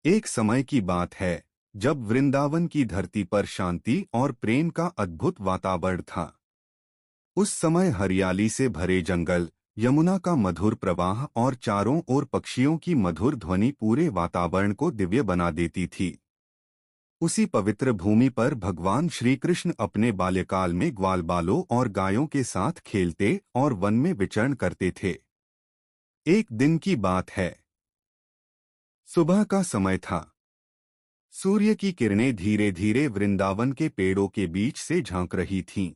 एक समय की बात है जब वृंदावन की धरती पर शांति और प्रेम का अद्भुत वातावरण था। उस समय हरियाली से भरे जंगल, यमुना का मधुर प्रवाह और चारों ओर पक्षियों की मधुर ध्वनि पूरे वातावरण को दिव्य बना देती थी। उसी पवित्र भूमि पर भगवान श्री कृष्ण अपने बाल्यकाल में ग्वालबालों और गायों के साथ खेलते और वन में विचरण करते थे। एक दिन की बात है। सुबह का समय था। सूर्य की किरणें धीरे धीरे वृंदावन के पेड़ों के बीच से झांक रही थीं।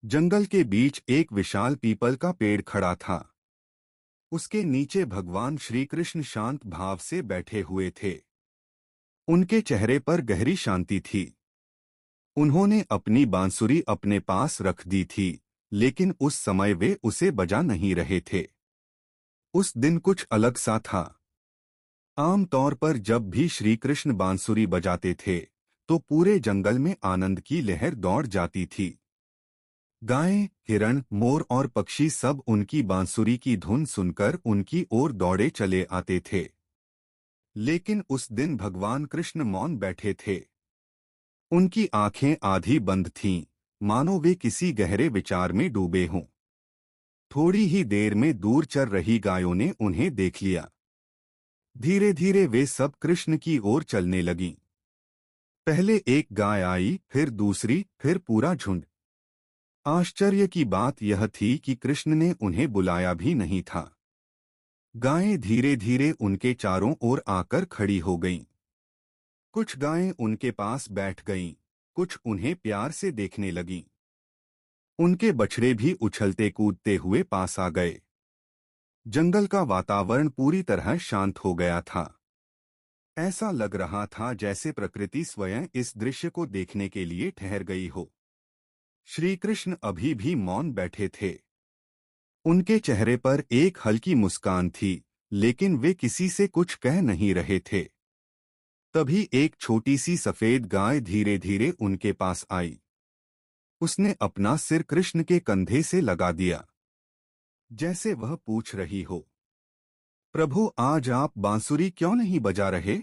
जंगल के बीच एक विशाल पीपल का पेड़ खड़ा था। उसके नीचे भगवान श्री कृष्ण शांत भाव से बैठे हुए थे। उनके चेहरे पर गहरी शांति थी। उन्होंने अपनी बांसुरी अपने पास रख दी थी, लेकिन उस समय वे उसे बजा नहीं रहे थे। उस दिन कुछ अलग सा था। आम तौर पर जब भी श्री कृष्ण बांसुरी बजाते थे तो पूरे जंगल में आनंद की लहर दौड़ जाती थी। गायें, हिरण, मोर और पक्षी सब उनकी बांसुरी की धुन सुनकर उनकी ओर दौड़े चले आते थे। लेकिन उस दिन भगवान कृष्ण मौन बैठे थे। उनकी आंखें आधी बंद थीं, मानो वे किसी गहरे विचार में डूबे हों। थोड़ी ही देर में दूर चर रही गायों ने उन्हें देख लिया। धीरे धीरे वे सब कृष्ण की ओर चलने लगीं। पहले एक गाय आई, फिर दूसरी, फिर पूरा झुंड। आश्चर्य की बात यह थी कि कृष्ण ने उन्हें बुलाया भी नहीं था। गायें धीरे धीरे उनके चारों ओर आकर खड़ी हो गईं। कुछ गायें उनके पास बैठ गईं, कुछ उन्हें प्यार से देखने लगीं। उनके बछड़े भी उछलते कूदते हुए पास आ गए। जंगल का वातावरण पूरी तरह शांत हो गया था। ऐसा लग रहा था जैसे प्रकृति स्वयं इस दृश्य को देखने के लिए ठहर गई हो। श्री कृष्ण अभी भी मौन बैठे थे। उनके चेहरे पर एक हल्की मुस्कान थी, लेकिन वे किसी से कुछ कह नहीं रहे थे। तभी एक छोटी सी सफेद गाय धीरे धीरे उनके पास आई। उसने अपना सिर कृष्ण के कंधे से लगा दिया, जैसे वह पूछ रही हो, प्रभु, आज आप बांसुरी क्यों नहीं बजा रहे?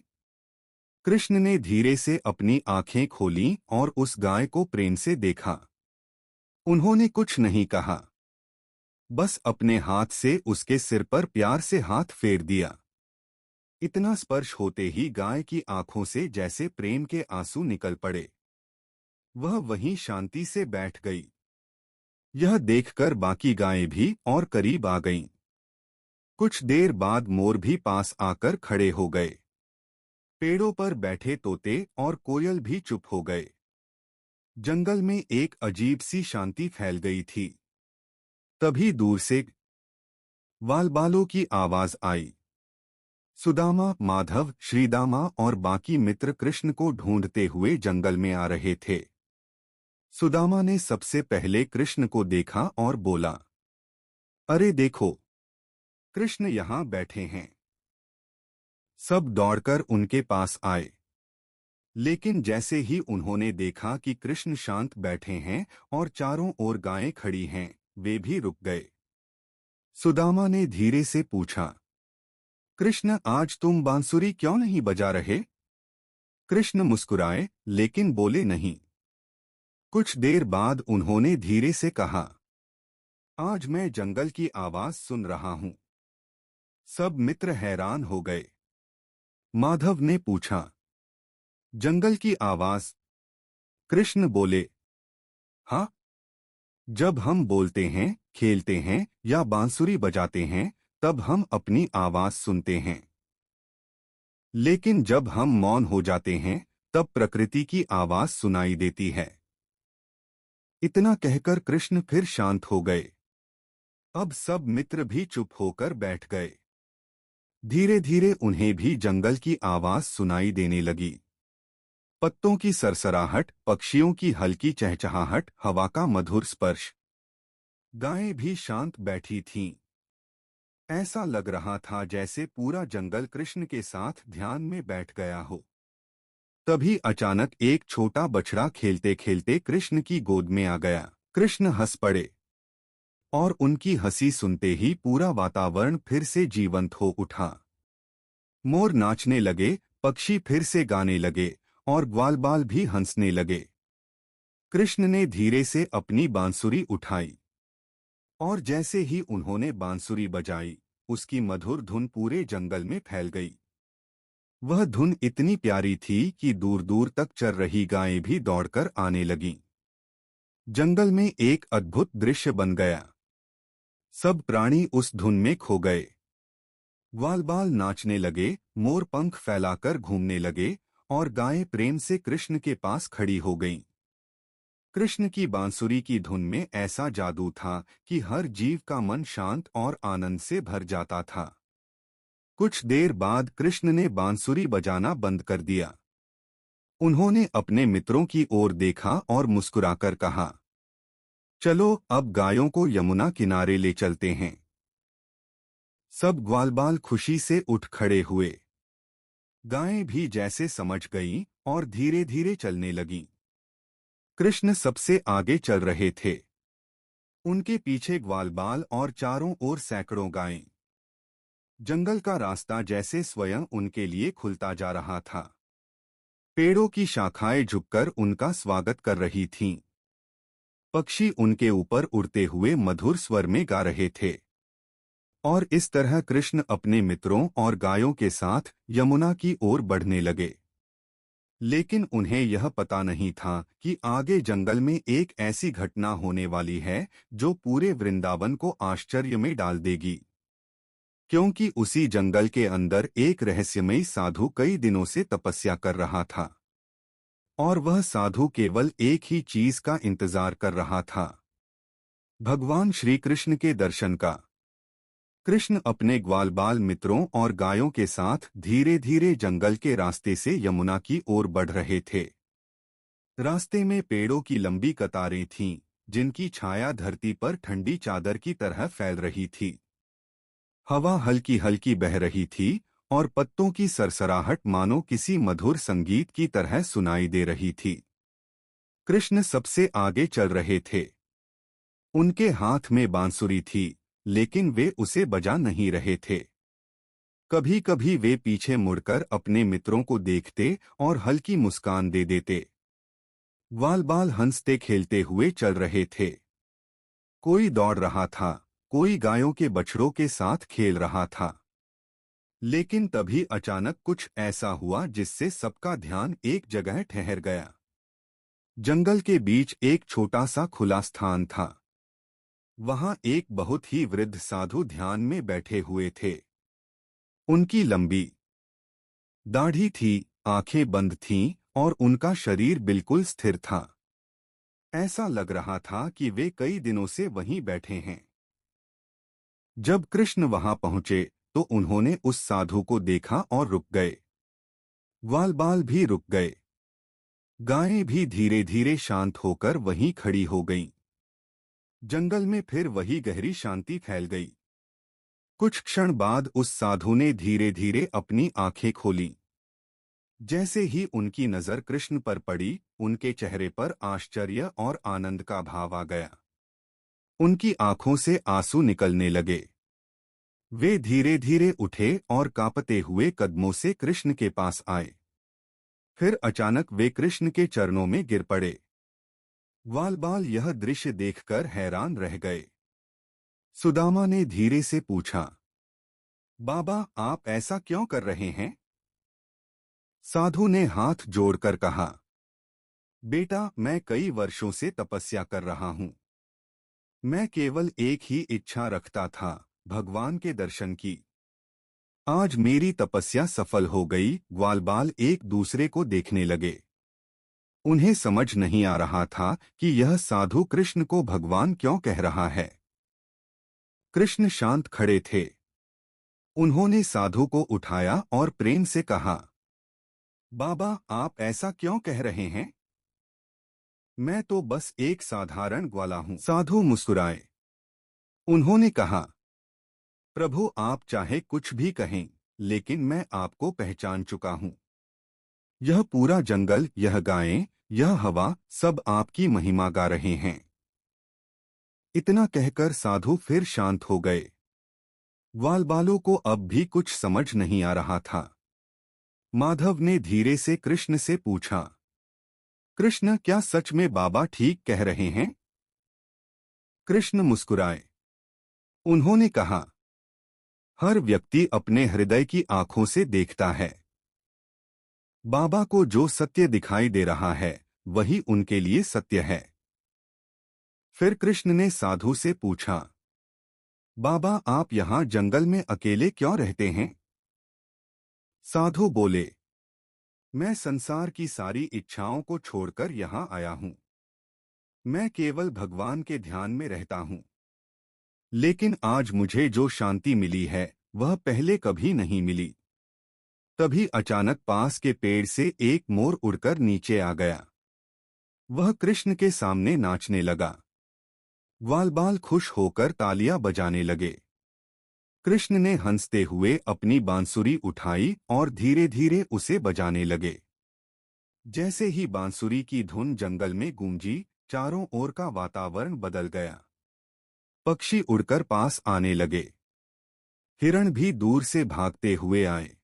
कृष्ण ने धीरे से अपनी आंखें खोलीं और उस गाय को प्रेम से देखा। उन्होंने कुछ नहीं कहा, बस अपने हाथ से उसके सिर पर प्यार से हाथ फेर दिया। इतना स्पर्श होते ही गाय की आंखों से जैसे प्रेम के आंसू निकल पड़े। वह वहीं शांति से बैठ गई। यह देखकर बाकी गायें भी और करीब आ गईं। कुछ देर बाद मोर भी पास आकर खड़े हो गए। पेड़ों पर बैठे तोते और कोयल भी चुप हो गए। जंगल में एक अजीब सी शांति फैल गई थी। तभी दूर से ग्वालबालों की आवाज आई। सुदामा, माधव, श्रीदामा और बाकी मित्र कृष्ण को ढूंढते हुए जंगल में आ रहे थे। सुदामा ने सबसे पहले कृष्ण को देखा और बोला, अरे देखो, कृष्ण यहाँ बैठे हैं। सब दौड़कर उनके पास आए। लेकिन जैसे ही उन्होंने देखा कि कृष्ण शांत बैठे हैं और चारों ओर गायें खड़ी हैं, वे भी रुक गए। सुदामा ने धीरे से पूछा, कृष्ण, आज तुम बांसुरी क्यों नहीं बजा रहे? कृष्ण मुस्कुराए, लेकिन बोले नहीं। कुछ देर बाद उन्होंने धीरे से कहा, आज मैं जंगल की आवाज सुन रहा हूं। सब मित्र हैरान हो गए। माधव ने पूछा, जंगल की आवाज? कृष्ण बोले, हाँ, जब हम बोलते हैं, खेलते हैं या बांसुरी बजाते हैं, तब हम अपनी आवाज सुनते हैं। लेकिन जब हम मौन हो जाते हैं, तब प्रकृति की आवाज सुनाई देती है। इतना कहकर कृष्ण फिर शांत हो गए। अब सब मित्र भी चुप होकर बैठ गए। धीरे धीरे उन्हें भी जंगल की आवाज सुनाई देने लगी। पत्तों की सरसराहट, पक्षियों की हल्की चहचहाहट, हवा का मधुर स्पर्श। गायें भी शांत बैठी थीं। ऐसा लग रहा था जैसे पूरा जंगल कृष्ण के साथ ध्यान में बैठ गया हो। तभी अचानक एक छोटा बछड़ा खेलते खेलते कृष्ण की गोद में आ गया। कृष्ण हंस पड़े और उनकी हंसी सुनते ही पूरा वातावरण फिर से जीवंत हो उठा। मोर नाचने लगे, पक्षी फिर से गाने लगे और ग्वालबाल भी हंसने लगे। कृष्ण ने धीरे से अपनी बांसुरी उठाई और जैसे ही उन्होंने बांसुरी बजाई, उसकी मधुर धुन पूरे जंगल में फैल गई। वह धुन इतनी प्यारी थी कि दूर दूर तक चर रही गायें भी दौड़कर आने लगीं। जंगल में एक अद्भुत दृश्य बन गया। सब प्राणी उस धुन में खो गए। ग्वालबाल नाचने लगे, मोर पंख फैलाकर घूमने लगे और गायें प्रेम से कृष्ण के पास खड़ी हो गईं। कृष्ण की बांसुरी की धुन में ऐसा जादू था कि हर जीव का मन शांत और आनंद से भर जाता था। कुछ देर बाद कृष्ण ने बांसुरी बजाना बंद कर दिया। उन्होंने अपने मित्रों की ओर देखा और मुस्कुराकर कहा, चलो अब गायों को यमुना किनारे ले चलते हैं। सब ग्वालबाल खुशी से उठ खड़े हुए। गायें भी जैसे समझ गईं और धीरे धीरे चलने लगीं। कृष्ण सबसे आगे चल रहे थे। उनके पीछे ग्वालबाल और चारों ओर सैकड़ों गायें। जंगल का रास्ता जैसे स्वयं उनके लिए खुलता जा रहा था। पेड़ों की शाखाएं झुककर उनका स्वागत कर रही थीं। पक्षी उनके ऊपर उड़ते हुए मधुर स्वर में गा रहे थे। और इस तरह कृष्ण अपने मित्रों और गायों के साथ यमुना की ओर बढ़ने लगे। लेकिन उन्हें यह पता नहीं था कि आगे जंगल में एक ऐसी घटना होने वाली है जो पूरे वृंदावन को आश्चर्य में डाल देगी। क्योंकि उसी जंगल के अंदर एक रहस्यमयी साधु कई दिनों से तपस्या कर रहा था और वह साधु केवल एक ही चीज का इंतजार कर रहा था, भगवान श्री कृष्ण के दर्शन का। कृष्ण अपने ग्वालबाल मित्रों और गायों के साथ धीरे धीरे जंगल के रास्ते से यमुना की ओर बढ़ रहे थे। रास्ते में पेड़ों की लंबी कतारें थीं, जिनकी छाया धरती पर ठंडी चादर की तरह फैल रही थी। हवा हल्की हल्की बह रही थी और पत्तों की सरसराहट मानो किसी मधुर संगीत की तरह सुनाई दे रही थी। कृष्ण सबसे आगे चल रहे थे। उनके हाथ में बांसुरी थी, लेकिन वे उसे बजा नहीं रहे थे। कभी कभी वे पीछे मुड़कर अपने मित्रों को देखते और हल्की मुस्कान दे देते। ग्वालबाल हंसते खेलते हुए चल रहे थे। कोई दौड़ रहा था, कोई गायों के बछड़ों के साथ खेल रहा था। लेकिन तभी अचानक कुछ ऐसा हुआ जिससे सबका ध्यान एक जगह ठहर गया। जंगल के बीच एक छोटा सा खुला स्थान था। वहां एक बहुत ही वृद्ध साधु ध्यान में बैठे हुए थे। उनकी लंबी दाढ़ी थी, आंखें बंद थीं और उनका शरीर बिल्कुल स्थिर था। ऐसा लग रहा था कि वे कई दिनों से वहीं बैठे हैं। जब कृष्ण वहां पहुंचे तो उन्होंने उस साधु को देखा और रुक गए। ग्वालबाल भी रुक गए। गायें भी धीरे धीरे शांत होकर वहीं खड़ी हो गईं। जंगल में फिर वही गहरी शांति फैल गई। कुछ क्षण बाद उस साधु ने धीरे धीरे अपनी आंखें खोलीं। जैसे ही उनकी नजर कृष्ण पर पड़ी, उनके चेहरे पर आश्चर्य और आनंद का भाव आ गया। उनकी आंखों से आंसू निकलने लगे। वे धीरे धीरे उठे और कांपते हुए कदमों से कृष्ण के पास आए। फिर अचानक वे कृष्ण के चरणों में गिर पड़े। ग्वालबाल यह दृश्य देखकर हैरान रह गए। सुदामा ने धीरे से पूछा, बाबा आप ऐसा क्यों कर रहे हैं? साधु ने हाथ जोड़कर कहा, बेटा मैं कई वर्षों से तपस्या कर रहा हूं। मैं केवल एक ही इच्छा रखता था, भगवान के दर्शन की। आज मेरी तपस्या सफल हो गई। ग्वालबाल एक दूसरे को देखने लगे। उन्हें समझ नहीं आ रहा था कि यह साधु कृष्ण को भगवान क्यों कह रहा है। कृष्ण शांत खड़े थे। उन्होंने साधु को उठाया और प्रेम से कहा, बाबा आप ऐसा क्यों कह रहे हैं? मैं तो बस एक साधारण ग्वाला हूं। साधु मुस्कुराए। उन्होंने कहा, प्रभु आप चाहे कुछ भी कहें, लेकिन मैं आपको पहचान चुका हूं। यह पूरा जंगल, यह गायें, यह हवा, सब आपकी महिमा गा रहे हैं। इतना कहकर साधु फिर शांत हो गए। ग्वालबालों को अब भी कुछ समझ नहीं आ रहा था। माधव ने धीरे से कृष्ण से पूछा, कृष्ण, क्या सच में बाबा ठीक कह रहे हैं? कृष्ण मुस्कुराए। उन्होंने कहा, हर व्यक्ति अपने हृदय की आंखों से देखता है। बाबा को जो सत्य दिखाई दे रहा है वही उनके लिए सत्य है। फिर कृष्ण ने साधु से पूछा, बाबा, आप यहाँ जंगल में अकेले क्यों रहते हैं? साधु बोले, मैं संसार की सारी इच्छाओं को छोड़कर यहाँ आया हूँ। मैं केवल भगवान के ध्यान में रहता हूँ। लेकिन आज मुझे जो शांति मिली है वह पहले कभी नहीं मिली। तभी अचानक पास के पेड़ से एक मोर उड़कर नीचे आ गया। वह कृष्ण के सामने नाचने लगा। ग्वाल बाल खुश होकर तालियां बजाने लगे। कृष्ण ने हंसते हुए अपनी बांसुरी उठाई और धीरे धीरे उसे बजाने लगे। जैसे ही बांसुरी की धुन जंगल में गूंजी, चारों ओर का वातावरण बदल गया। पक्षी उड़कर पास आने लगे। हिरण भी दूर से भागते हुए आए।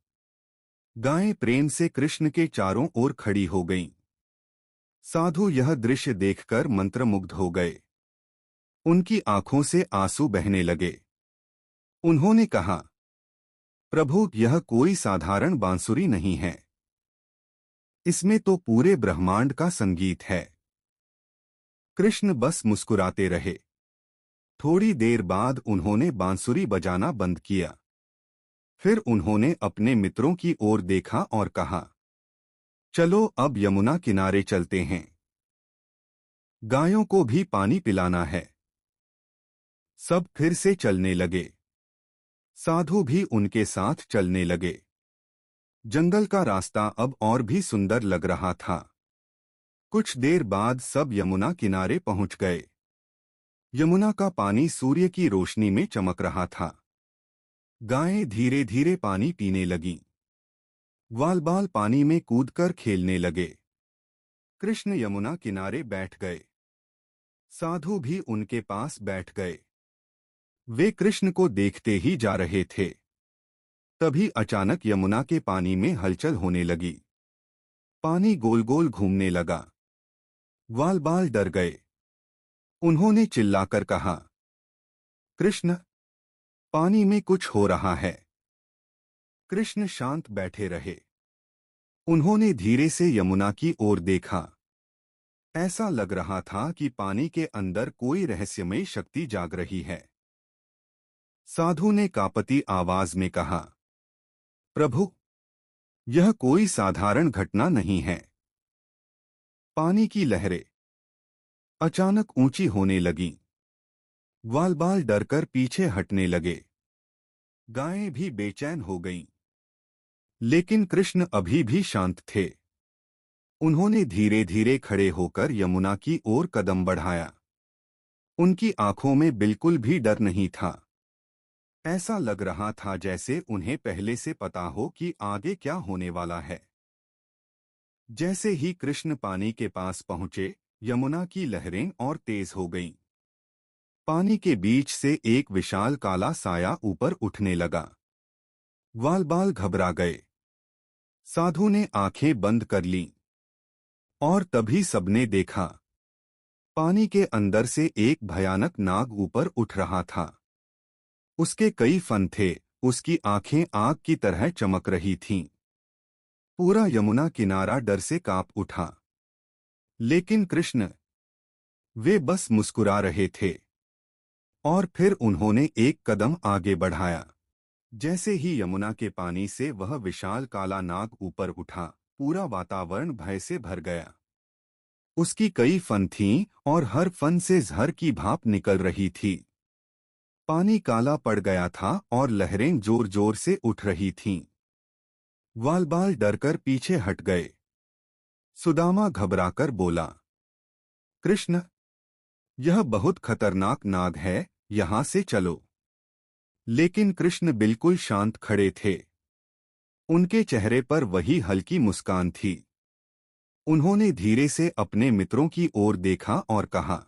गायें प्रेम से कृष्ण के चारों ओर खड़ी हो गईं। साधु यह दृश्य देखकर मंत्रमुग्ध हो गए। उनकी आंखों से आंसू बहने लगे। उन्होंने कहा, प्रभु, यह कोई साधारण बांसुरी नहीं है। इसमें तो पूरे ब्रह्मांड का संगीत है। कृष्ण बस मुस्कुराते रहे। थोड़ी देर बाद उन्होंने बांसुरी बजाना बंद किया। फिर उन्होंने अपने मित्रों की ओर देखा और कहा, चलो अब यमुना किनारे चलते हैं। गायों को भी पानी पिलाना है। सब फिर से चलने लगे। साधु भी उनके साथ चलने लगे। जंगल का रास्ता अब और भी सुंदर लग रहा था। कुछ देर बाद सब यमुना किनारे पहुंच गए। यमुना का पानी सूर्य की रोशनी में चमक रहा था। गायें धीरे धीरे पानी पीने लगीं। ग्वाल बाल पानी में कूदकर खेलने लगे। कृष्ण यमुना किनारे बैठ गए। साधु भी उनके पास बैठ गए। वे कृष्ण को देखते ही जा रहे थे। तभी अचानक यमुना के पानी में हलचल होने लगी। पानी गोल गोल घूमने लगा। ग्वाल बाल डर गए। उन्होंने चिल्लाकर कहा, कृष्ण, पानी में कुछ हो रहा है। कृष्ण शांत बैठे रहे। उन्होंने धीरे से यमुना की ओर देखा। ऐसा लग रहा था कि पानी के अंदर कोई रहस्यमय शक्ति जाग रही है। साधु ने कांपती आवाज में कहा, प्रभु, यह कोई साधारण घटना नहीं है। पानी की लहरें अचानक ऊंची होने लगीं। ग्वाल बाल डरकर पीछे हटने लगे। गायें भी बेचैन हो गईं। लेकिन कृष्ण अभी भी शांत थे। उन्होंने धीरे धीरे खड़े होकर यमुना की ओर कदम बढ़ाया। उनकी आंखों में बिल्कुल भी डर नहीं था। ऐसा लग रहा था जैसे उन्हें पहले से पता हो कि आगे क्या होने वाला है। जैसे ही कृष्ण पानी के पास पहुंचे, यमुना की लहरें और तेज हो गईं। पानी के बीच से एक विशाल काला साया ऊपर उठने लगा। ग्वाल बाल घबरा गए। साधु ने आंखें बंद कर लीं। और तभी सबने देखा, पानी के अंदर से एक भयानक नाग ऊपर उठ रहा था। उसके कई फन थे। उसकी आंखें आग की तरह चमक रही थीं। पूरा यमुना किनारा डर से कांप उठा। लेकिन कृष्ण, वे बस मुस्कुरा रहे थे। और फिर उन्होंने एक कदम आगे बढ़ाया। जैसे ही यमुना के पानी से वह विशाल काला नाग ऊपर उठा, पूरा वातावरण भय से भर गया। उसकी कई फन थीं और हर फन से जहर की भाप निकल रही थी। पानी काला पड़ गया था और लहरें जोर जोर से उठ रही थीं। ग्वाल बाल डरकर पीछे हट गए। सुदामा घबराकर बोला, कृष्ण, यह बहुत खतरनाक नाग है, यहाँ से चलो। लेकिन कृष्ण बिल्कुल शांत खड़े थे। उनके चेहरे पर वही हल्की मुस्कान थी। उन्होंने धीरे से अपने मित्रों की ओर देखा और कहा,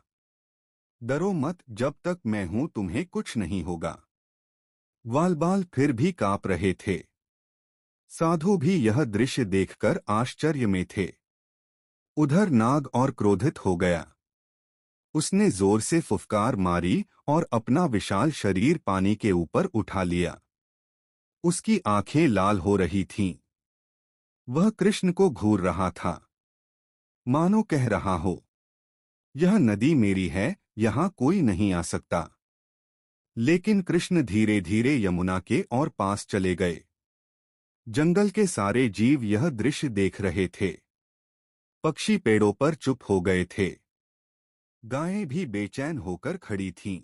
डरो मत, जब तक मैं हूं तुम्हें कुछ नहीं होगा। ग्वाल बाल फिर भी कांप रहे थे। साधु भी यह दृश्य देखकर आश्चर्य में थे। उधर नाग और क्रोधित हो गया। उसने जोर से फुफकार मारी और अपना विशाल शरीर पानी के ऊपर उठा लिया। उसकी आंखें लाल हो रही थीं। वह कृष्ण को घूर रहा था, मानो कह रहा हो, यह नदी मेरी है, यहां कोई नहीं आ सकता। लेकिन कृष्ण धीरे धीरे यमुना के और पास चले गए। जंगल के सारे जीव यह दृश्य देख रहे थे। पक्षी पेड़ों पर चुप हो गए थे। गायें भी बेचैन होकर खड़ी थीं।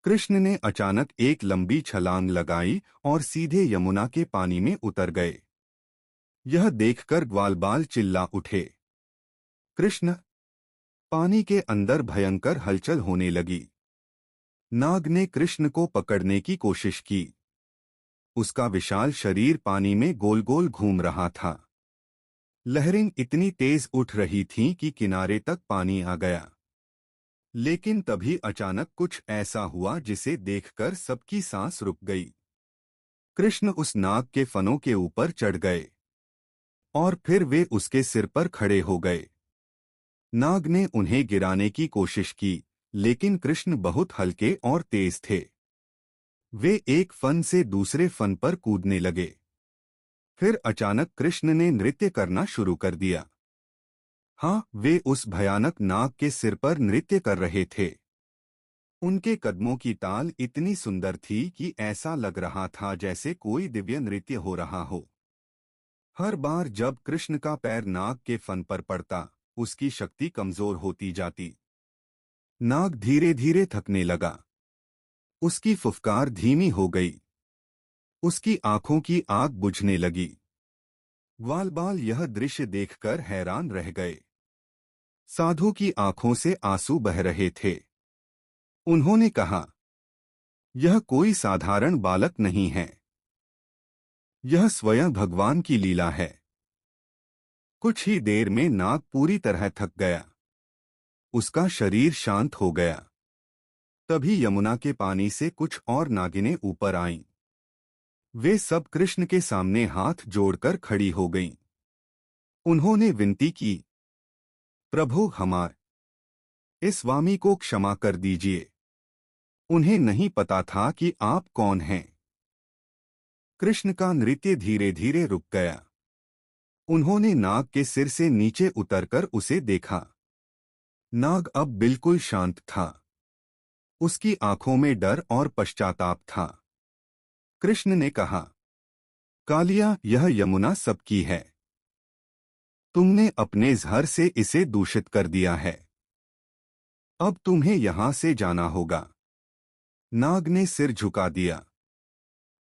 कृष्ण ने अचानक एक लंबी छलांग लगाई और सीधे यमुना के पानी में उतर गए। यह देखकर ग्वालबाल चिल्ला उठे, कृष्ण! पानी के अंदर भयंकर हलचल होने लगी। नाग ने कृष्ण को पकड़ने की कोशिश की। उसका विशाल शरीर पानी में गोल गोल घूम रहा था। लहरें इतनी तेज उठ रही थीं कि किनारे तक पानी आ गया। लेकिन तभी अचानक कुछ ऐसा हुआ जिसे देखकर सबकी सांस रुक गई। कृष्ण उस नाग के फनों के ऊपर चढ़ गए और फिर वे उसके सिर पर खड़े हो गए। नाग ने उन्हें गिराने की कोशिश की, लेकिन कृष्ण बहुत हल्के और तेज थे। वे एक फन से दूसरे फन पर कूदने लगे। फिर अचानक कृष्ण ने नृत्य करना शुरू कर दिया। हाँ, वे उस भयानक नाग के सिर पर नृत्य कर रहे थे। उनके कदमों की ताल इतनी सुंदर थी कि ऐसा लग रहा था जैसे कोई दिव्य नृत्य हो रहा हो। हर बार जब कृष्ण का पैर नाग के फन पर पड़ता, उसकी शक्ति कमजोर होती जाती। नाग धीरे धीरे थकने लगा। उसकी फुफकार धीमी हो गई। उसकी आंखों की आग बुझने लगी। ग्वालबाल यह दृश्य देखकर हैरान रह गए। साधु की आंखों से आंसू बह रहे थे। उन्होंने कहा, यह कोई साधारण बालक नहीं है। यह स्वयं भगवान की लीला है। कुछ ही देर में नाग पूरी तरह थक गया। उसका शरीर शांत हो गया। तभी यमुना के पानी से कुछ और नागिनें ऊपर आईं। वे सब कृष्ण के सामने हाथ जोड़कर खड़ी हो गईं। उन्होंने विनती की, प्रभु इस स्वामी को क्षमा कर दीजिए। उन्हें नहीं पता था कि आप कौन हैं। कृष्ण का नृत्य धीरे धीरे रुक गया। उन्होंने नाग के सिर से नीचे उतरकर उसे देखा। नाग अब बिल्कुल शांत था। उसकी आंखों में डर और पश्चाताप था। कृष्ण ने कहा, कालिया, यह यमुना सबकी है। तुमने अपने जहर से इसे दूषित कर दिया है। अब तुम्हें यहां से जाना होगा। नाग ने सिर झुका दिया।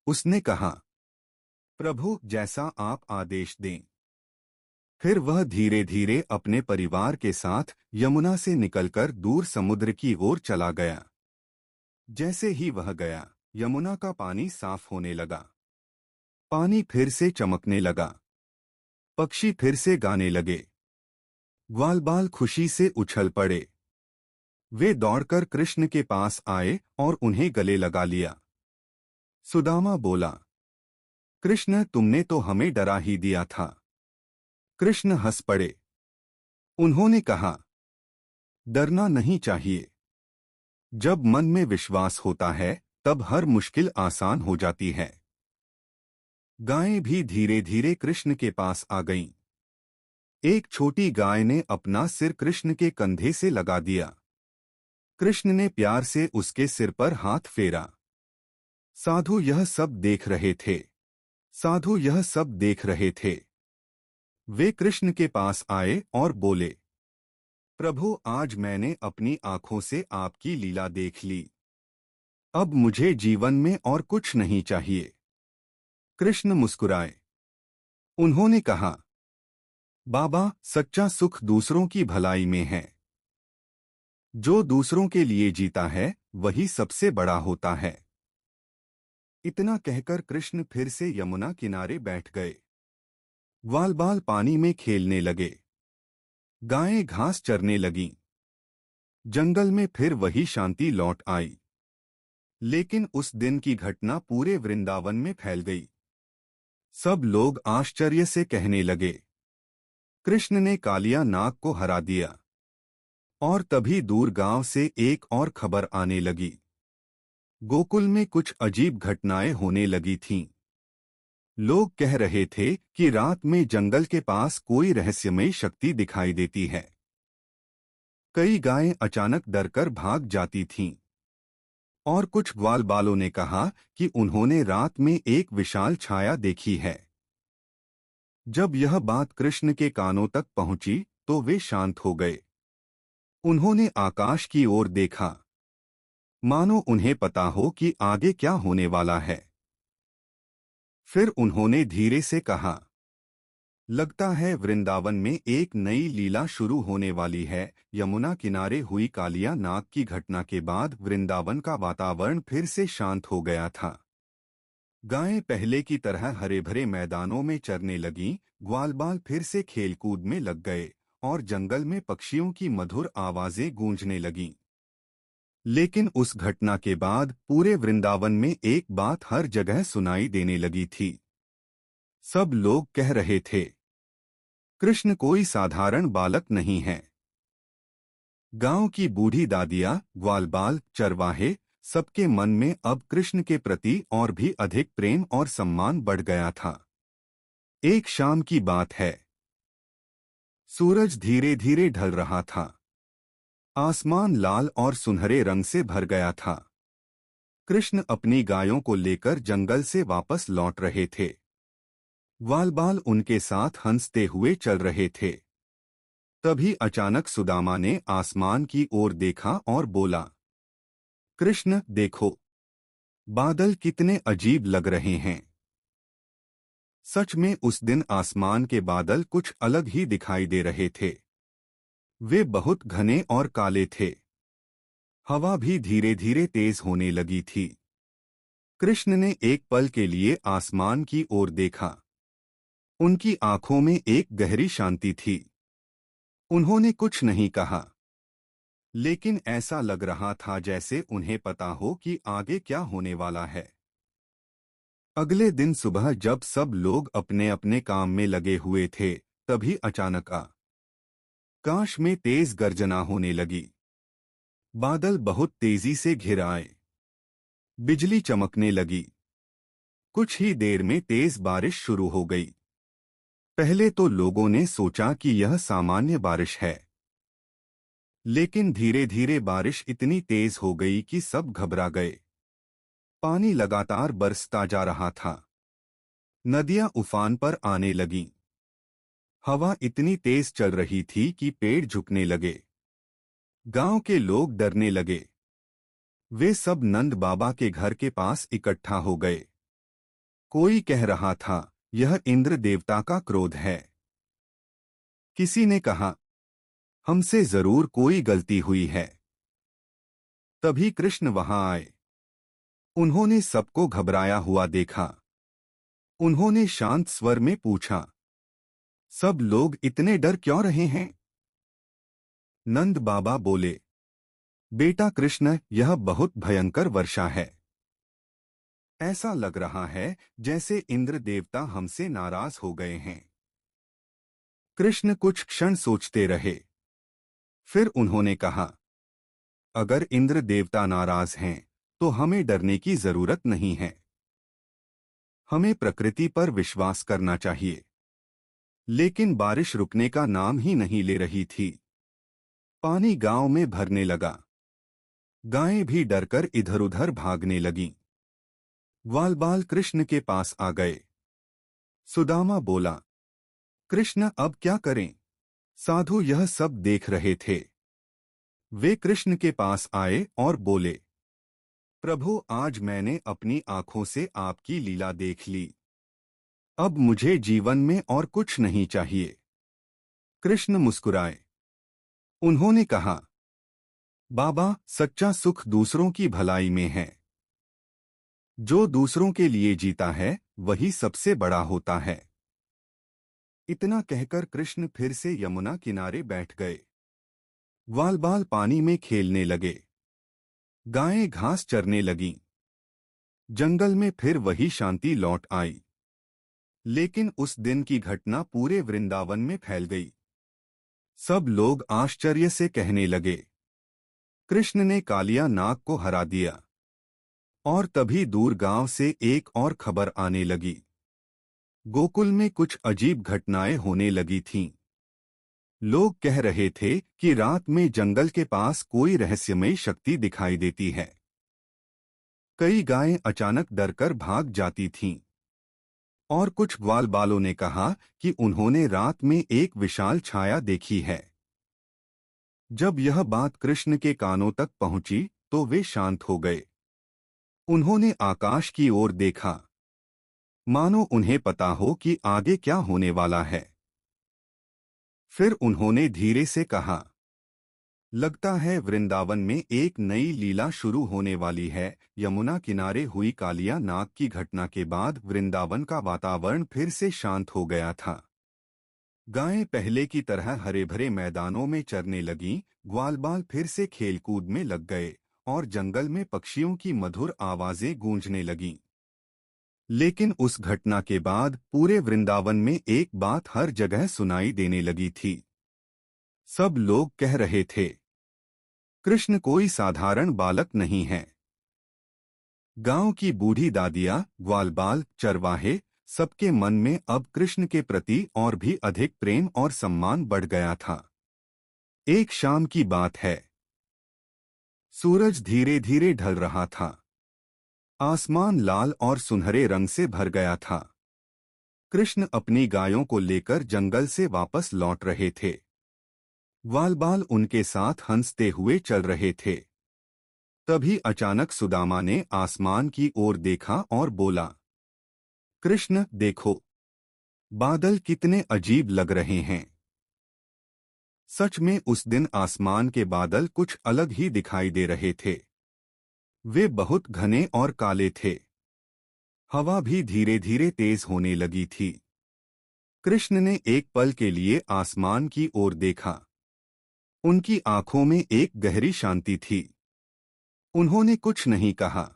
उसने कहा, प्रभु, जैसा आप आदेश दें। फिर वह धीरे धीरे अपने परिवार के साथ यमुना से निकलकर दूर समुद्र की ओर चला गया। जैसे ही वह गया, यमुना का पानी साफ होने लगा। पानी फिर से चमकने लगा। पक्षी फिर से गाने लगे। ग्वालबाल खुशी से उछल पड़े। वे दौड़कर कृष्ण के पास आए और उन्हें गले लगा लिया। सुदामा बोला, कृष्ण, तुमने तो हमें डरा ही दिया था। कृष्ण हंस पड़े। उन्होंने कहा, डरना नहीं चाहिए। जब मन में विश्वास होता है, तब हर मुश्किल आसान हो जाती है। गायें भी धीरे धीरे कृष्ण के पास आ गईं। एक छोटी गाय ने अपना सिर कृष्ण के कंधे से लगा दिया। कृष्ण ने प्यार से उसके सिर पर हाथ फेरा। साधु यह सब देख रहे थे। साधु यह सब देख रहे थे। वे कृष्ण के पास आए और बोले, प्रभु, आज मैंने अपनी आंखों से आपकी लीला देख ली। अब मुझे जीवन में और कुछ नहीं चाहिए। कृष्ण मुस्कुराए। उन्होंने कहा, बाबा, सच्चा सुख दूसरों की भलाई में है। जो दूसरों के लिए जीता है, वही सबसे बड़ा होता है। इतना कहकर कृष्ण फिर से यमुना किनारे बैठ गए। ग्वालबाल पानी में खेलने लगे। गायें घास चरने लगीं। जंगल में फिर वही शांति लौट आई। लेकिन उस दिन की घटना पूरे वृंदावन में फैल गई। सब लोग आश्चर्य से कहने लगे, कृष्ण ने कालिया नाग को हरा दिया। और तभी दूर गांव से एक और खबर आने लगी। गोकुल में कुछ अजीब घटनाएं होने लगी थीं। लोग कह रहे थे कि रात में जंगल के पास कोई रहस्यमय शक्ति दिखाई देती है। कई गायें अचानक डरकर भाग जाती थीं। और कुछ ग्वालबालों ने कहा कि उन्होंने रात में एक विशाल छाया देखी है। जब यह बात कृष्ण के कानों तक पहुंची तो वे शांत हो गए। उन्होंने आकाश की ओर देखा, मानो उन्हें पता हो कि आगे क्या होने वाला है। फिर उन्होंने धीरे से कहा, लगता है वृंदावन में एक नई लीला शुरू होने वाली है। यमुना किनारे हुई कालिया नाग की घटना के बाद वृंदावन का वातावरण फिर से शांत हो गया था। गायें पहले की तरह हरे भरे मैदानों में चरने लगीं, ग्वालबाल फिर से खेलकूद में लग गए और जंगल में पक्षियों की मधुर आवाजें गूंजने लगीं। लेकिन उस घटना के बाद पूरे वृंदावन में एक बात हर जगह सुनाई देने लगी थी। सब लोग कह रहे थे, कृष्ण कोई साधारण बालक नहीं है। गांव की बूढ़ी दादियां, ग्वालबाल, चरवाहे, सबके मन में अब कृष्ण के प्रति और भी अधिक प्रेम और सम्मान बढ़ गया था। एक शाम की बात है। सूरज धीरे धीरे ढल रहा था। आसमान लाल और सुनहरे रंग से भर गया था। कृष्ण अपनी गायों को लेकर जंगल से वापस लौट रहे थे। ग्वालबाल उनके साथ हंसते हुए चल रहे थे। तभी अचानक सुदामा ने आसमान की ओर देखा और बोला, कृष्ण देखो, बादल कितने अजीब लग रहे हैं। सच में उस दिन आसमान के बादल कुछ अलग ही दिखाई दे रहे थे। वे बहुत घने और काले थे। हवा भी धीरे धीरे तेज होने लगी थी। कृष्ण ने एक पल के लिए आसमान की ओर देखा। उनकी आंखों में एक गहरी शांति थी। उन्होंने कुछ नहीं कहा, लेकिन ऐसा लग रहा था जैसे उन्हें पता हो कि आगे क्या होने वाला है। अगले दिन सुबह जब सब लोग अपने अपने काम में लगे हुए थे, तभी अचानक आकाश में तेज गर्जना होने लगी। बादल बहुत तेजी से घिर आए। बिजली चमकने लगी। कुछ ही देर में तेज बारिश शुरू हो गई। पहले तो लोगों ने सोचा कि यह सामान्य बारिश है, लेकिन धीरे धीरे बारिश इतनी तेज हो गई कि सब घबरा गए। पानी लगातार बरसता जा रहा था। नदियां उफान पर आने लगीं। हवा इतनी तेज चल रही थी कि पेड़ झुकने लगे। गांव के लोग डरने लगे। वे सब नंद बाबा के घर के पास इकट्ठा हो गए। कोई कह रहा था, यह इंद्र देवता का क्रोध है। किसी ने कहा, हमसे जरूर कोई गलती हुई है। तभी कृष्ण वहां आए। उन्होंने सबको घबराया हुआ देखा। उन्होंने शांत स्वर में पूछा, सब लोग इतने डर क्यों रहे हैं? नंद बाबा बोले, बेटा कृष्ण, यह बहुत भयंकर वर्षा है। ऐसा लग रहा है जैसे इंद्र देवता हमसे नाराज हो गए हैं। कृष्ण कुछ क्षण सोचते रहे। फिर उन्होंने कहा, अगर इंद्र देवता नाराज हैं, तो हमें डरने की जरूरत नहीं है। हमें प्रकृति पर विश्वास करना चाहिए। लेकिन बारिश रुकने का नाम ही नहीं ले रही थी। पानी गांव में भरने लगा। गायें भी डरकर इधर-उधर भागने लगीं। ग्वालबाल कृष्ण के पास आ गए। सुदामा बोला, कृष्ण अब क्या करें? साधु यह सब देख रहे थे। वे कृष्ण के पास आए और बोले, प्रभु, आज मैंने अपनी आंखों से आपकी लीला देख ली। अब मुझे जीवन में और कुछ नहीं चाहिए। कृष्ण मुस्कुराए। उन्होंने कहा, बाबा, सच्चा सुख दूसरों की भलाई में है। जो दूसरों के लिए जीता है, वही सबसे बड़ा होता है। इतना कहकर कृष्ण फिर से यमुना किनारे बैठ गए। ग्वालबाल पानी में खेलने लगे। गायें घास चरने लगीं। जंगल में फिर वही शांति लौट आई। लेकिन उस दिन की घटना पूरे वृंदावन में फैल गई। सब लोग आश्चर्य से कहने लगे, कृष्ण ने कालिया नाग को हरा दिया। और तभी दूर गांव से एक और खबर आने लगी। गोकुल में कुछ अजीब घटनाएं होने लगी थीं। लोग कह रहे थे कि रात में जंगल के पास कोई रहस्यमयी शक्ति दिखाई देती है। कई गायें अचानक डरकर भाग जाती थीं। और कुछ ग्वालबालों ने कहा कि उन्होंने रात में एक विशाल छाया देखी है। जब यह बात कृष्ण के कानों तक पहुंची तो वे शांत हो गए। उन्होंने आकाश की ओर देखा, मानो उन्हें पता हो कि आगे क्या होने वाला है। फिर उन्होंने धीरे से कहा, लगता है वृंदावन में एक नई लीला शुरू होने वाली है। यमुना किनारे हुई कालिया नाग की घटना के बाद वृंदावन का वातावरण फिर से शांत हो गया था। गायें पहले की तरह हरे भरे मैदानों में चरने लगीं, ग्वालबाल फिर से खेलकूद में लग गए और जंगल में पक्षियों की मधुर आवाजें गूंजने लगीं। लेकिन उस घटना के बाद पूरे वृंदावन में एक बात हर जगह सुनाई देने लगी थी। सब लोग कह रहे थे, कृष्ण कोई साधारण बालक नहीं है। गांव की बूढ़ी दादियां, ग्वालबाल, चरवाहे, सबके मन में अब कृष्ण के प्रति और भी अधिक प्रेम और सम्मान बढ़ गया था। एक शाम की बात है। सूरज धीरे धीरे ढल रहा था। आसमान लाल और सुनहरे रंग से भर गया था। कृष्ण अपनी गायों को लेकर जंगल से वापस लौट रहे थे। ग्वालबाल उनके साथ हंसते हुए चल रहे थे। तभी अचानक सुदामा ने आसमान की ओर देखा और बोला, कृष्ण देखो, बादल कितने अजीब लग रहे हैं। सच में उस दिन आसमान के बादल कुछ अलग ही दिखाई दे रहे थे। वे बहुत घने और काले थे। हवा भी धीरे धीरे तेज होने लगी थी। कृष्ण ने एक पल के लिए आसमान की ओर देखा। उनकी आंखों में एक गहरी शांति थी। उन्होंने कुछ नहीं कहा,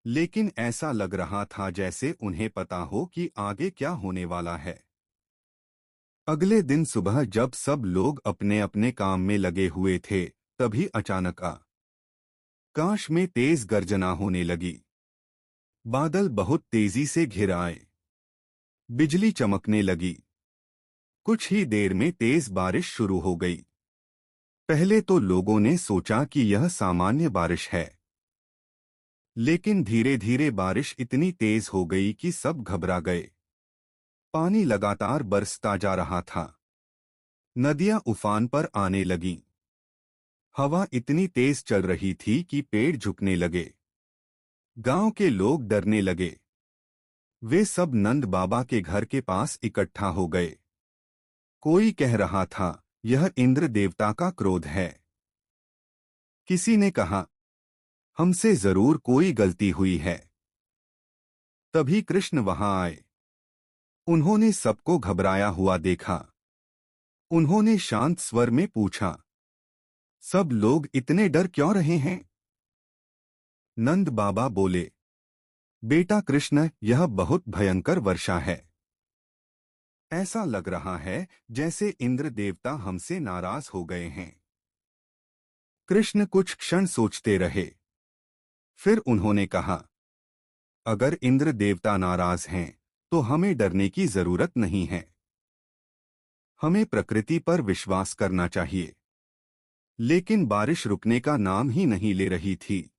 लेकिन ऐसा लग रहा था जैसे उन्हें पता हो कि आगे क्या होने वाला है। अगले दिन सुबह जब सब लोग अपने अपने काम में लगे हुए थे, तभी अचानक आकाश में तेज गर्जना होने लगी। बादल बहुत तेजी से घिर आए। बिजली चमकने लगी। कुछ ही देर में तेज बारिश शुरू हो गई। पहले तो लोगों ने सोचा कि यह सामान्य बारिश है, लेकिन धीरे धीरे बारिश इतनी तेज हो गई कि सब घबरा गए। पानी लगातार बरसता जा रहा था। नदियां उफान पर आने लगीं। हवा इतनी तेज चल रही थी कि पेड़ झुकने लगे। गांव के लोग डरने लगे। वे सब नंद बाबा के घर के पास इकट्ठा हो गए। कोई कह रहा था, यह इंद्र देवता का क्रोध है। किसी ने कहा, हमसे जरूर कोई गलती हुई है। तभी कृष्ण वहां आए। उन्होंने सबको घबराया हुआ देखा। उन्होंने शांत स्वर में पूछा, सब लोग इतने डर क्यों रहे हैं? नंद बाबा बोले, बेटा कृष्ण, यह बहुत भयंकर वर्षा है। ऐसा लग रहा है जैसे इंद्र देवता हमसे नाराज हो गए हैं। कृष्ण कुछ क्षण सोचते रहे। फिर उन्होंने कहा, अगर इंद्र देवता नाराज हैं, तो हमें डरने की जरूरत नहीं है। हमें प्रकृति पर विश्वास करना चाहिए। लेकिन बारिश रुकने का नाम ही नहीं ले रही थी।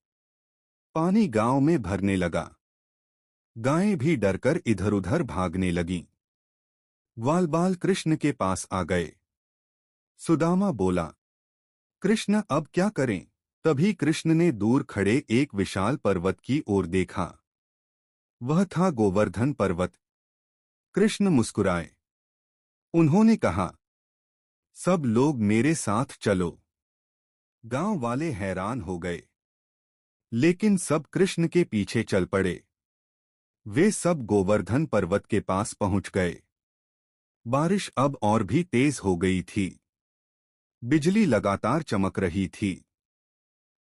पानी गांव में भरने लगा। गायें भी डरकर इधर-उधर भागने लगीं। ग्वालबाल कृष्ण के पास आ गए। सुदामा बोला, कृष्ण अब क्या करें? तभी कृष्ण ने दूर खड़े एक विशाल पर्वत की ओर देखा। वह था गोवर्धन पर्वत। कृष्ण मुस्कुराए। उन्होंने कहा, सब लोग मेरे साथ चलो। गांव वाले हैरान हो गए, लेकिन सब कृष्ण के पीछे चल पड़े। वे सब गोवर्धन पर्वत के पास पहुंच गए। बारिश अब और भी तेज हो गई थी। बिजली लगातार चमक रही थी।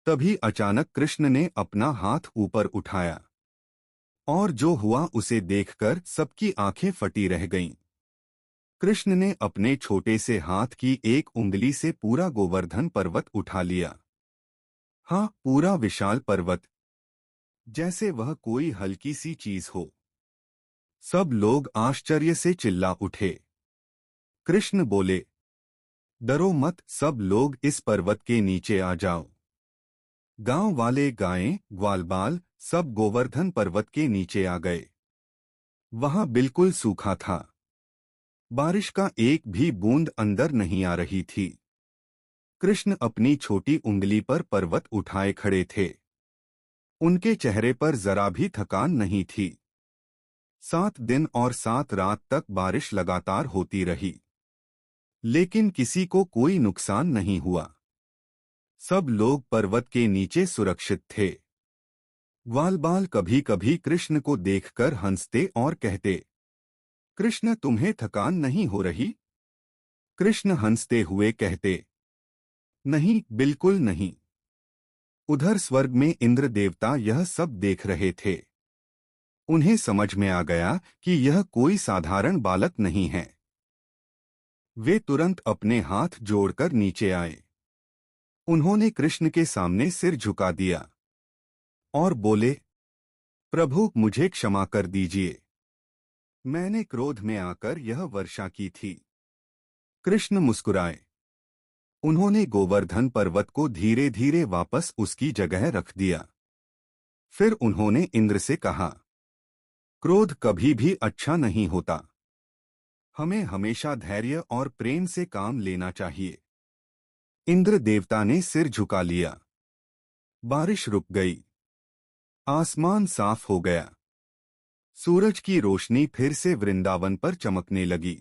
तभी अचानक कृष्ण ने अपना हाथ ऊपर उठाया। और जो हुआ उसे देखकर सबकी आंखें फटी रह गईं। कृष्ण ने अपने छोटे से हाथ की एक उंगली से पूरा गोवर्धन पर्वत उठा लिया। हाँ, पूरा विशाल पर्वत, जैसे वह कोई हल्की सी चीज हो। सब लोग आश्चर्य से चिल्ला उठे। कृष्ण बोले, डरो मत, सब लोग इस पर्वत के नीचे आ जाओ। गांव वाले, गायें, ग्वालबाल सब गोवर्धन पर्वत के नीचे आ गए। वहां बिल्कुल सूखा था। बारिश का एक भी बूंद अंदर नहीं आ रही थी। कृष्ण अपनी छोटी उंगली पर पर्वत उठाए खड़े थे। उनके चेहरे पर जरा भी थकान नहीं थी। 7 दिन और 7 रात तक बारिश लगातार होती रही, लेकिन किसी को कोई नुकसान नहीं हुआ। सब लोग पर्वत के नीचे सुरक्षित थे। ग्वालबाल कभी कभी कृष्ण को देखकर हंसते और कहते, कृष्ण तुम्हें थकान नहीं हो रही? कृष्ण हंसते हुए कहते, नहीं, बिल्कुल नहीं। उधर स्वर्ग में इंद्र देवता यह सब देख रहे थे। उन्हें समझ में आ गया कि यह कोई साधारण बालक नहीं है। वे तुरंत अपने हाथ जोड़कर नीचे आए। उन्होंने कृष्ण के सामने सिर झुका दिया और बोले, प्रभु, मुझे क्षमा कर दीजिए। मैंने क्रोध में आकर यह वर्षा की थी। कृष्ण मुस्कुराए। उन्होंने गोवर्धन पर्वत को धीरे धीरे वापस उसकी जगह रख दिया। फिर उन्होंने इंद्र से कहा, क्रोध कभी भी अच्छा नहीं होता। हमें हमेशा धैर्य और प्रेम से काम लेना चाहिए। इंद्र देवता ने सिर झुका लिया। बारिश रुक गई। आसमान साफ हो गया। सूरज की रोशनी फिर से वृंदावन पर चमकने लगी।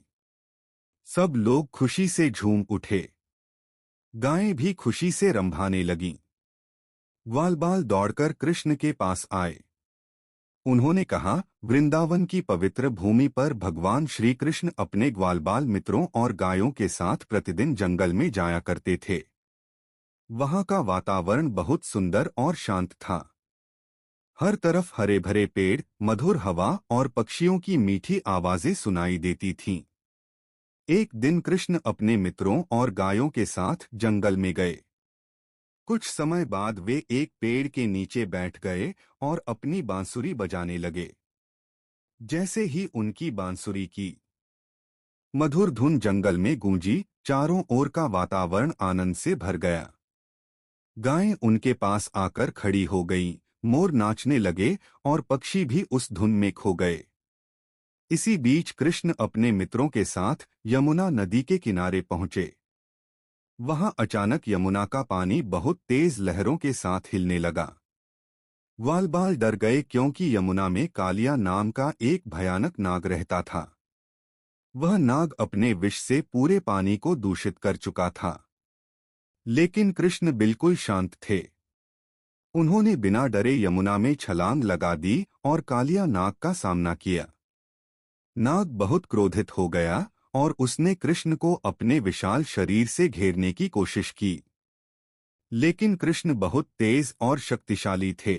सब लोग खुशी से झूम उठे। गायें भी खुशी से रंभाने लगीं। ग्वालबाल दौड़कर कृष्ण के पास आए। उन्होंने कहा, वृंदावन की पवित्र भूमि पर भगवान श्री कृष्ण अपने ग्वालबाल मित्रों और गायों के साथ प्रतिदिन जंगल में जाया करते थे। वहां का वातावरण बहुत सुंदर और शांत था। हर तरफ हरे भरे पेड़, मधुर हवा और पक्षियों की मीठी आवाजें सुनाई देती थीं। एक दिन कृष्ण अपने मित्रों और गायों के साथ जंगल में गए। कुछ समय बाद वे एक पेड़ के नीचे बैठ गए और अपनी बांसुरी बजाने लगे। जैसे ही उनकी बांसुरी की मधुर धुन जंगल में गूंजी, चारों ओर का वातावरण आनंद से भर गया। गायें उनके पास आकर खड़ी हो गईं, मोर नाचने लगे और पक्षी भी उस धुन में खो गए। इसी बीच कृष्ण अपने मित्रों के साथ यमुना नदी के किनारे पहुंचे। वहां अचानक यमुना का पानी बहुत तेज लहरों के साथ हिलने लगा। ग्वालबाल डर गए क्योंकि यमुना में कालिया नाम का एक भयानक नाग रहता था। वह नाग अपने विष से पूरे पानी को दूषित कर चुका था। लेकिन कृष्ण बिल्कुल शांत थे। उन्होंने बिना डरे यमुना में छलांग लगा दी और कालिया नाग का सामना किया। नाग बहुत क्रोधित हो गया और उसने कृष्ण को अपने विशाल शरीर से घेरने की कोशिश की। लेकिन कृष्ण बहुत तेज और शक्तिशाली थे।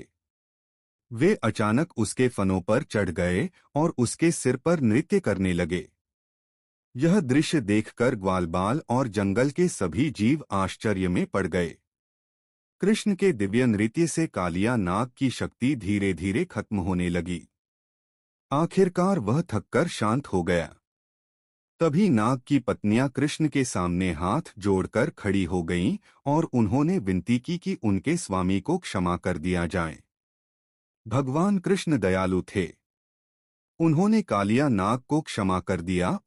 वे अचानक उसके फनों पर चढ़ गए और उसके सिर पर नृत्य करने लगे। यह दृश्य देखकर ग्वालबाल और जंगल के सभी जीव आश्चर्य में पड़ गए। कृष्ण के दिव्य नृत्य से कालिया नाग की शक्ति धीरे धीरे खत्म होने लगी। आखिरकार वह थककर शांत हो गया। तभी नाग की पत्नियां कृष्ण के सामने हाथ जोड़कर खड़ी हो गईं और उन्होंने विनती की कि उनके स्वामी को क्षमा कर दिया जाए। भगवान कृष्ण दयालु थे। उन्होंने कालिया नाग को क्षमा कर दिया